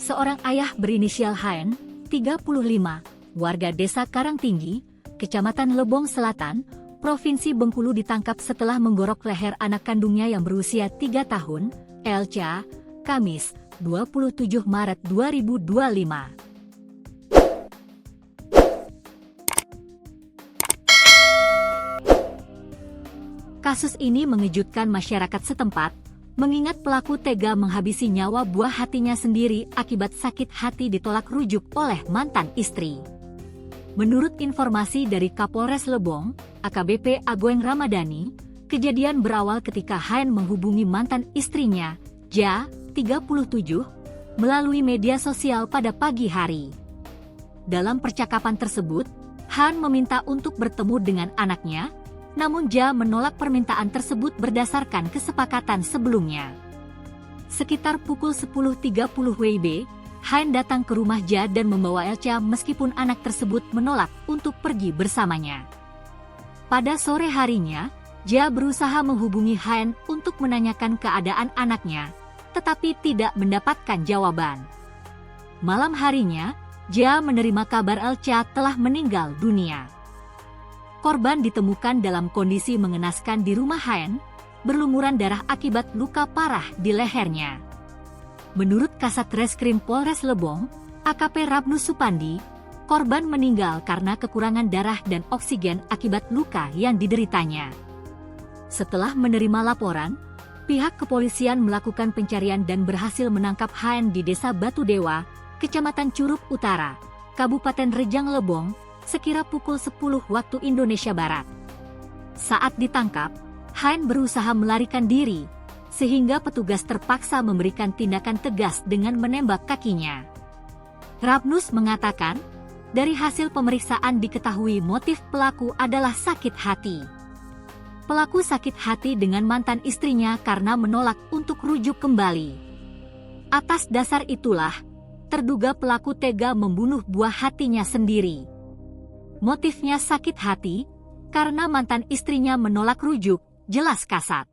Seorang ayah berinisial HN, 35, warga desa Karangtinggi, Kecamatan Lebong Selatan, Provinsi Bengkulu ditangkap setelah menggorok leher anak kandungnya yang berusia 3 tahun, Elca, Kamis, 27 Maret 2025. Kasus ini mengejutkan masyarakat setempat, mengingat pelaku tega menghabisi nyawa buah hatinya sendiri akibat sakit hati ditolak rujuk oleh mantan istri. Menurut informasi dari Kapolres Lebong, AKBP Agoeng Ramadhani, kejadian berawal ketika Han menghubungi mantan istrinya, Ja, 37, melalui media sosial pada pagi hari. Dalam percakapan tersebut, Han meminta untuk bertemu dengan anaknya, namun Ja menolak permintaan tersebut berdasarkan kesepakatan sebelumnya. Sekitar pukul 10.30 WIB, Han datang ke rumah Ja dan membawa Elca meskipun anak tersebut menolak untuk pergi bersamanya. Pada sore harinya, Ja berusaha menghubungi Han untuk menanyakan keadaan anaknya, tetapi tidak mendapatkan jawaban. Malam harinya, Ja menerima kabar Elca telah meninggal dunia. Korban ditemukan dalam kondisi mengenaskan di rumah Han, berlumuran darah akibat luka parah di lehernya. Menurut Kasat Reskrim Polres Lebong, AKP Rabnus Supandi, korban meninggal karena kekurangan darah dan oksigen akibat luka yang dideritanya. Setelah menerima laporan, pihak kepolisian melakukan pencarian dan berhasil menangkap Han di Desa Batu Dewa, Kecamatan Curup Utara, Kabupaten Rejang Lebong, sekira pukul 10 waktu Indonesia Barat. Saat ditangkap, Han berusaha melarikan diri, sehingga petugas terpaksa memberikan tindakan tegas dengan menembak kakinya. Rabnus mengatakan, dari hasil pemeriksaan diketahui motif pelaku adalah sakit hati. Pelaku sakit hati dengan mantan istrinya karena menolak untuk rujuk kembali. Atas dasar itulah, terduga pelaku tega membunuh buah hatinya sendiri. Motifnya sakit hati, karena mantan istrinya menolak rujuk, jelas Kasat.